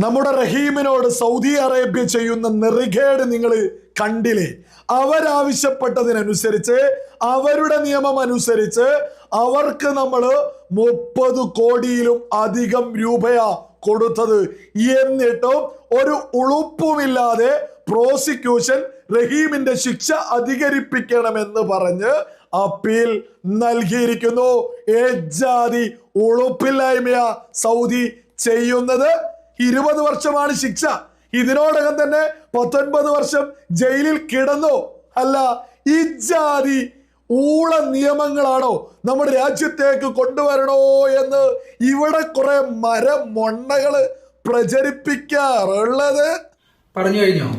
നമ്മുടെ റഹീമിനോട് Saudi Arabia ചെയ്യുന്ന നെറികേട് നിങ്ങൾ കണ്ടില്ലേ? അവരാവശ്യപ്പെട്ടതിനനുസരിച്ച്, അവരുടെ നിയമം അനുസരിച്ച് അവർക്ക് നമ്മൾ 30 കോടിയിലും അധികം രൂപയാ കൊടുത്തത്. എന്നിട്ടും ഒരു ഉളുപ്പുമില്ലാതെ പ്രോസിക്യൂഷൻ റഹീമിന്റെ ശിക്ഷ അധികരിപ്പിക്കണമെന്ന് പറഞ്ഞ് അപ്പീൽ നൽകിയിരിക്കുന്നു. ഏജാതി ഉളുപ്പില്ലായ്മയാ സൗദി ചെയ്യുന്നത്. 20 വർഷമാണ് ശിക്ഷ. ഇതിനോടകം തന്നെ 19 വർഷം ജയിലിൽ കിടന്നു. അല്ല, ഈ ജാതി ഊള നിയമങ്ങളാണോ നമ്മുടെ രാജ്യത്തേക്ക് കൊണ്ടുവരണോ എന്ന് ഇവിടെ കുറെ മരമൊണ്ണകള് പ്രചരിപ്പിക്കാറുള്ളത്. പറഞ്ഞു കഴിഞ്ഞോ?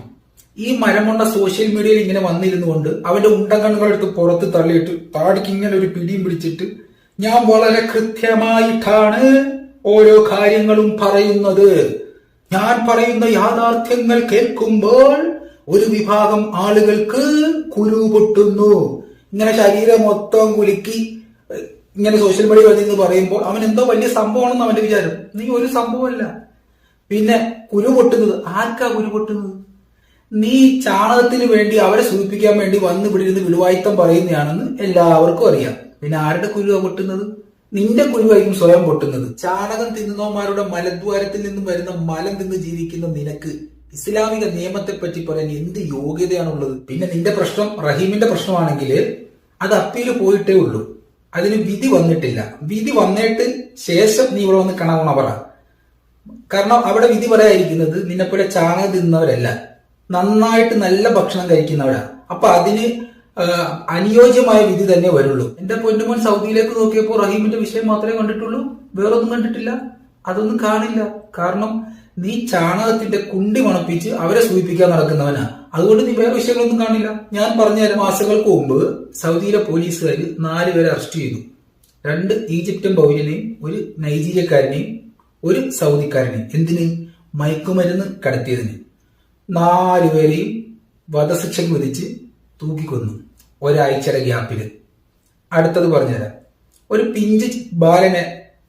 ഈ മരമൊണ്ണ സോഷ്യൽ മീഡിയയിൽ ഇങ്ങനെ വന്നിരുന്നു കൊണ്ട് അവന്റെ ഉണ്ടകണ്ണുകളെടുത്ത് പുറത്ത് തള്ളിയിട്ട് താടിക്ക് ഇങ്ങനെ ഒരു പിടിയും പിടിച്ചിട്ട് ഞാൻ വളരെ കൃത്യമായിട്ടാണ് ഓരോ കാര്യങ്ങളും പറയുന്നത്. ഞാൻ പറയുന്ന യാഥാർത്ഥ്യങ്ങൾ കേൾക്കുമ്പോൾ ഒരു വിഭാഗം ആളുകൾക്ക് കുരു പൊട്ടുന്നു. ഇങ്ങനെ ശരീരം മൊത്തം കുലുക്കി ഇങ്ങനെ സോഷ്യൽ മീഡിയ വന്നിന്ന് പറയുമ്പോൾ അവൻ എന്തോ വലിയ സംഭവമാണെന്ന് അവന്റെ വിചാരം. നീ ഒരു സംഭവമല്ല. പിന്നെ കുരു പൊട്ടുന്നത് ആർക്കാ കുരു പൊട്ടുന്നത്? നീ ചാണകത്തിന് വേണ്ടി അവരെ സൂചിപ്പിക്കാൻ വേണ്ടി വന്ന് പിടിയിരുന്ന് വിടുവായിത്തം പറയുന്നതാണെന്ന് എല്ലാവർക്കും അറിയാം. പിന്നെ ആരുടെ കുരുവാ പൊട്ടുന്നത്? നിന്റെ കുരുവായിരിക്കും സ്വയം പൊട്ടുന്നത്. ചാണകം തിന്നുന്നവന്മാരുടെ മലദ്വാരത്തിൽ നിന്നും വരുന്ന മലം തിന്ന് ജീവിക്കുന്ന നിനക്ക് ഇസ്ലാമിക നിയമത്തെ പറ്റി പറയാൻ എന്ത് യോഗ്യതയാണുള്ളത്? പിന്നെ നിന്റെ പ്രശ്നം റഹീമിന്റെ പ്രശ്നമാണെങ്കിൽ അത് അപ്പീല് പോയിട്ടേ ഉള്ളൂ. അതിന് വിധി വന്നിട്ടില്ല. വിധി വന്നിട്ട് ശേഷം നീ ഇവിടെ വന്ന് കണവണ പറ. കാരണം അവിടെ വിധി പറയാതിരിക്കുന്നത് നിന്നെപ്പോലെ ചാണകം തിന്നവരല്ല, നന്നായിട്ട് നല്ല ഭക്ഷണം കഴിക്കുന്നവരാ. അപ്പൊ അതിന് അനുയോജ്യമായ വിധി തന്നെ വരുള്ളൂ. എന്റെ പൊന്നുമോൻ സൗദിയിലേക്ക് നോക്കിയപ്പോൾ റഹീമിന്റെ വിഷയം മാത്രമേ കണ്ടിട്ടുള്ളൂ, വേറൊന്നും കണ്ടിട്ടില്ല. അതൊന്നും കാണില്ല. കാരണം നീ ചാണകത്തിന്റെ കുണ്ടി മണപ്പിച്ച് അവരെ സൂചിപ്പിക്കാൻ നടക്കുന്നവനാ. അതുകൊണ്ട് നീ വേറെ വിഷയങ്ങളൊന്നും കാണില്ല. ഞാൻ പറഞ്ഞുതരാം. മാസങ്ങൾക്ക് മുമ്പ് സൗദിയിലെ പോലീസുകാർ 4 പേരെ അറസ്റ്റ് ചെയ്തു. 2 ഈജിപ്ഷ്യൻ പൗരനെയും 1 നൈജീരിയക്കാരനെയും 1 സൗദിക്കാരനെയും. എന്തിന്? മയക്കുമരുന്ന് കടത്തിയതിന്. 4 പേരെയും വധശിക്ഷയ്ക്ക് വിധിച്ച് തൂക്കിക്കൊന്നു ഒരാഴ്ചയുടെ ഗ്യാപ്പില്. അടുത്തത് പറഞ്ഞുതരാം. ഒരു പിഞ്ച് ബാലനെ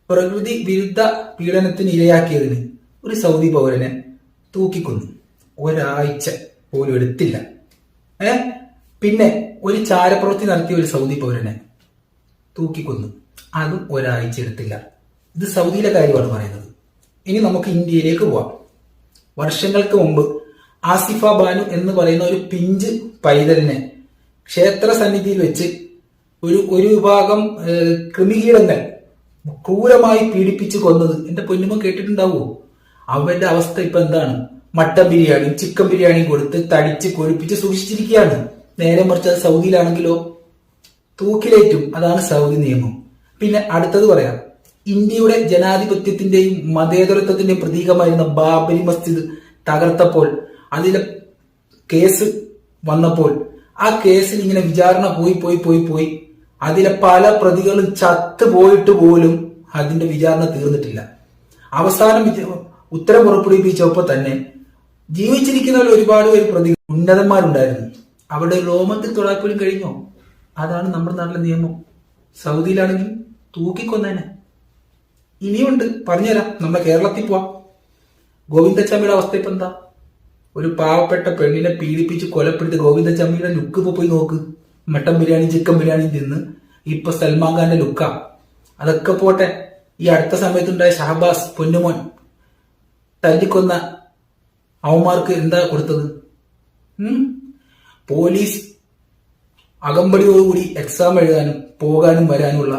പ്രകൃതി വിരുദ്ധ പീഡനത്തിന് ഇരയാക്കിയതിന് 1 സൗദി പൗരനെ തൂക്കിക്കൊന്നു. ഒരാഴ്ച പോലും എടുത്തില്ല. പിന്നെ ഒരു ചാരപ്രവൃത്തി നടത്തിയ 1 സൗദി പൗരനെ തൂക്കിക്കൊന്നു. അതും ഒരാഴ്ച എടുത്തില്ല. ഇത് സൗദിയിലെ കാര്യമാണ് പറയുന്നത്. ഇനി നമുക്ക് ഇന്ത്യയിലേക്ക് പോവാം. വർഷങ്ങൾക്ക് മുമ്പ് ആസിഫ ബാനു എന്ന് പറയുന്ന ഒരു പിഞ്ച് പൈതലിനെ ക്ഷേത്ര സന്നിധിയിൽ വെച്ച് ഒരു വിഭാഗം കൃമികീടങ്ങൾ ക്രൂരമായി പീഡിപ്പിച്ച് കൊന്നത് എന്റെ പൊന്നുമ കേട്ടിട്ടുണ്ടാവുമോ? അവന്റെ അവസ്ഥ ഇപ്പൊ എന്താണ്? മട്ടൻ ബിരിയാണിയും ചിക്കൻ ബിരിയാണിയും കൊടുത്ത് തടിച്ച് കൊഴുപ്പിച്ച് സൂക്ഷിച്ചിരിക്കുകയാണ്. നേരെ മറിച്ച് അത് സൗദിയിലാണെങ്കിലോ തൂക്കിലേറ്റും. അതാണ് സൗദി നിയമം. പിന്നെ അടുത്തത് പറയാം. ഇന്ത്യയുടെ ജനാധിപത്യത്തിന്റെയും മതേതരത്വത്തിന്റെയും പ്രതീകമായിരുന്ന ബാബരി മസ്ജിദ് തകർത്തപ്പോൾ അതിലെ കേസ് വന്നപ്പോൾ ആ കേസിൽ ഇങ്ങനെ വിചാരണ പോയി അതിലെ പല പ്രതികളും ചത്തുപോയിട്ട് പോലും അതിന്റെ വിചാരണ തീർന്നിട്ടില്ല. അവസാനം ഉത്തരം പുറപ്പെടുവിപ്പിച്ചപ്പോൾ തന്നെ ജീവിച്ചിരിക്കുന്നവർ ഒരുപാട് പേര് പ്രതി ഉന്നതന്മാരുണ്ടായിരുന്നു. അവരുടെ രോമത്തിൽ തൊടാൻ പോലും കഴിഞ്ഞോ? അതാണ് നമ്മുടെ നാട്ടിലെ നിയമം. സൗദിയിലാണെങ്കിൽ തൂക്കിക്കൊന്നേനെ. ഇനിയുണ്ട്, പറഞ്ഞുതരാം. നമ്മുടെ കേരളത്തിൽ പോവാം. ഗോവിന്ദച്ചാമിയുടെ അവസ്ഥ ഇപ്പൊ എന്താ? ഒരു പാവപ്പെട്ട പെണ്ണിനെ പീഡിപ്പിച്ച് കൊലപ്പെടുത്തി ഗോവിന്ദച്ചാമിയുടെ ലുക്ക് ഇപ്പൊ പോയി നോക്ക്. മട്ടൻ ബിരിയാണി ചിക്കൻ ബിരിയാണി തിന്ന് ഇപ്പൊ സൽമാൻ ഖാന്റെ ലുക്കാ. അതൊക്കെ പോട്ടെ. ഈ അടുത്ത സമയത്തുണ്ടായ ഷഹബാസ് പൊന്നുമോൻ തല്ലിക്കൊന്ന അവന്മാർക്ക് എന്താ കൊടുത്തത്? പോലീസ് അകമ്പടിയോടുകൂടി എക്സാം എഴുതാനും പോകാനും വരാനുമുള്ള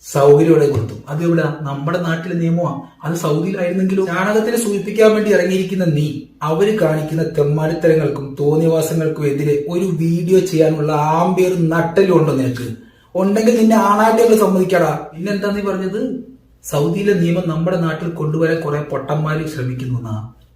സൗകര്യം കൊടുത്തു. അത് ഇവിടെ നമ്മുടെ നാട്ടിലെ നിയമമാണ്. അത് സൗദിയിലായിരുന്നെങ്കിലും ചാണകത്തിനെ സൂചിപ്പിക്കാൻ വേണ്ടി ഇറങ്ങിയിരിക്കുന്ന നീ അവര് കാണിക്കുന്ന തെമ്മാടിത്തരങ്ങൾക്കും തോന്നിവാസങ്ങൾക്കും എതിരെ ഒരു വീഡിയോ ചെയ്യാനുള്ള ആംബിയർ നട്ടലും ഉണ്ടോ നിനക്ക്? ഉണ്ടെങ്കിൽ നിന്നെ ആണായിട്ട് സമ്മതിക്കാടാ. പിന്നെന്താ നീ പറഞ്ഞത്? സൗദിയിലെ നിയമം നമ്മുടെ നാട്ടിൽ കൊണ്ടുവരാൻ കുറെ പൊട്ടന്മാര് ശ്രമിക്കുന്നു.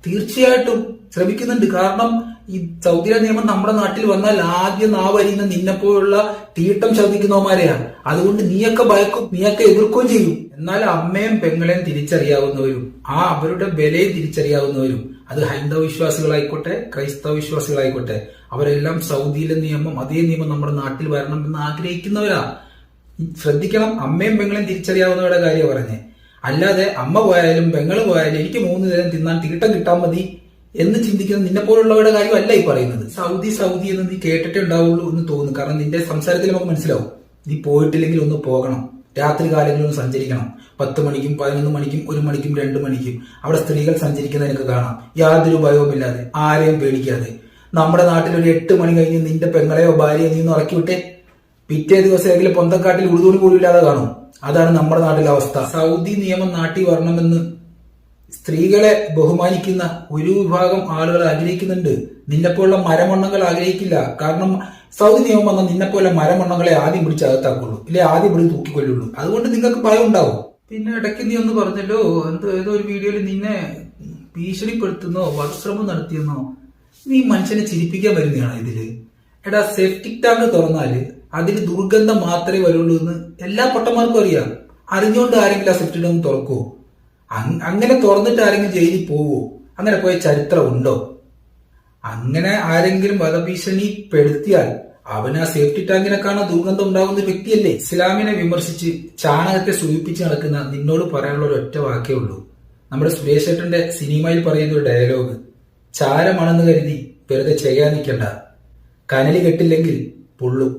തീർച്ചയായിട്ടും ശ്രമിക്കുന്നുണ്ട്. കാരണം ഈ സൗദിയിലെ നിയമം നമ്മുടെ നാട്ടിൽ വന്നാൽ ആദ്യം നാവരിയുന്ന നിന്നെപ്പോലുള്ള തീട്ടം ശ്രദ്ധിക്കുന്നവന്മാരെയാണ്. അതുകൊണ്ട് നീയൊക്കെ ഭയക്കും, നീയൊക്കെ എതിർക്കുകയും ചെയ്യും. എന്നാൽ അമ്മയും പെങ്ങളെയും തിരിച്ചറിയാവുന്നവരും അവരുടെ വിലയും തിരിച്ചറിയാവുന്നവരും, അത് ഹൈന്ദവ വിശ്വാസികളായിക്കോട്ടെ ക്രൈസ്തവ വിശ്വാസികളായിക്കോട്ടെ, അവരെല്ലാം സൗദിയിലെ നിയമം അതേ നിയമം നമ്മുടെ നാട്ടിൽ വരണം എന്ന് ആഗ്രഹിക്കുന്നവരാ. ശ്രദ്ധിക്കണം. അമ്മയും പെങ്ങളെയും തിരിച്ചറിയാവുന്നവരുടെ കാര്യം പറഞ്ഞേ. അല്ലാതെ അമ്മ പോയാലും പെങ്ങള് പോയാലും എനിക്ക് 3 നേരം തിന്നാൻ തീട്ടം കിട്ടാൻ മതി എന്ന് ചിന്തിക്കുന്ന നിന്നെ പോലുള്ളവരുടെ കാര്യമല്ല ഈ പറയുന്നത്. സൗദി സൗദി എന്ന് നീ കേട്ടിട്ടേ ഉണ്ടാവുള്ളൂ എന്ന് തോന്നുന്നു. കാരണം നിന്റെ സംസാരത്തിൽ നമുക്ക് മനസ്സിലാവും നീ പോയിട്ടില്ലെങ്കിൽ ഒന്ന് പോകണം, രാത്രി കാലങ്ങളിൽ ഒന്ന് സഞ്ചരിക്കണം. 10 മണിക്കും 11 മണിക്കും 1 മണിക്കും 2 മണിക്കും അവിടെ സ്ത്രീകൾ സഞ്ചരിക്കുന്നത് എനിക്ക് കാണാം, യാതൊരു ഭയവുമില്ലാതെ, ആരെയും പേടിക്കാതെ. നമ്മുടെ നാട്ടിൽ ഒരു 8 മണി കഴിഞ്ഞ് നിന്റെ പെങ്ങളെയോ ഭാര്യയോ നീ ഒന്ന് ഇറക്കി വിട്ടേ, പിറ്റേ ദിവസം ഏതെങ്കിലും പൊന്തക്കാട്ടിൽ ഉടുതുണി പോലും ഇല്ലാതെ കാണും. അതാണ് നമ്മുടെ നാട്ടിലെ അവസ്ഥ. സൗദി നിയമം നാട്ടിൽ വരണമെന്ന് സ്ത്രീകളെ ബഹുമാനിക്കുന്ന ഒരു വിഭാഗം ആളുകൾ ആഗ്രഹിക്കുന്നുണ്ട്. നിന്നെപ്പോലുള്ള മരമണ്ണങ്ങൾ ആഗ്രഹിക്കില്ല. കാരണം സൗദി നിയമം വന്നാൽ നിന്നെപ്പോലെ മരമണ്ണങ്ങളെ ആദ്യം പിടിച്ച് അകത്താക്കുള്ളൂ, ഇല്ലെ ആദ്യം പിടിച്ച് തൂക്കിക്കൊല്ലുള്ളൂ. അതുകൊണ്ട് നിങ്ങൾക്ക് ഭയം ഉണ്ടാവും. പിന്നെ ഇടയ്ക്ക് നീ ഒന്ന് പറഞ്ഞല്ലോ, ഏതോ ഒരു വീഡിയോയിൽ നിന്നെ ഭീഷണിപ്പെടുത്തുന്നോ വധശ്രമം നടത്തിയെന്നോ. നീ മനുഷ്യനെ ചിരിപ്പിക്കാൻ വരുന്നതാണ് ഇതില്. എടാ, സെപ്റ്റിക് ടാങ്ക് തുറന്നാല് അതിന് ദുർഗന്ധം മാത്രമേ വരുള്ളൂ എന്ന് എല്ലാ പൊട്ടന്മാർക്കും അറിയാം. അറിഞ്ഞുകൊണ്ട് ആരെങ്കിലും ആ സെപ്റ്റിക് ടാങ്ക് തുറക്കുവോ? അങ്ങനെ തുറന്നിട്ട് ആരെങ്കിലും ജയിലിൽ പോവോ? അങ്ങനെ പോയ ചരിത്രം ഉണ്ടോ? അങ്ങനെ ആരെങ്കിലും വധഭീഷണി പെടുത്തിയാൽ അവൻ ആ സേഫ്റ്റി ടാങ്കിനെക്കാണോ ദുർഗന്ധം ഉണ്ടാകുന്ന ഒരു വ്യക്തിയല്ലേ? ഇസ്ലാമിനെ വിമർശിച്ച് ചാണകത്തെ സൂചിപ്പിച്ച് നടക്കുന്ന നിന്നോട് പറയാനുള്ള ഒരു ഒറ്റ വാക്കേ ഉള്ളൂ. നമ്മുടെ സുരേഷ് ഏട്ടന്റെ സിനിമയിൽ പറയുന്ന ഒരു ഡയലോഗ്, ചാരമാണെന്ന് കരുതി വെറുതെ ചെയ്യാൻ നിൽക്കണ്ട, കനല് കെട്ടില്ലെങ്കിൽ പൊള്ളും.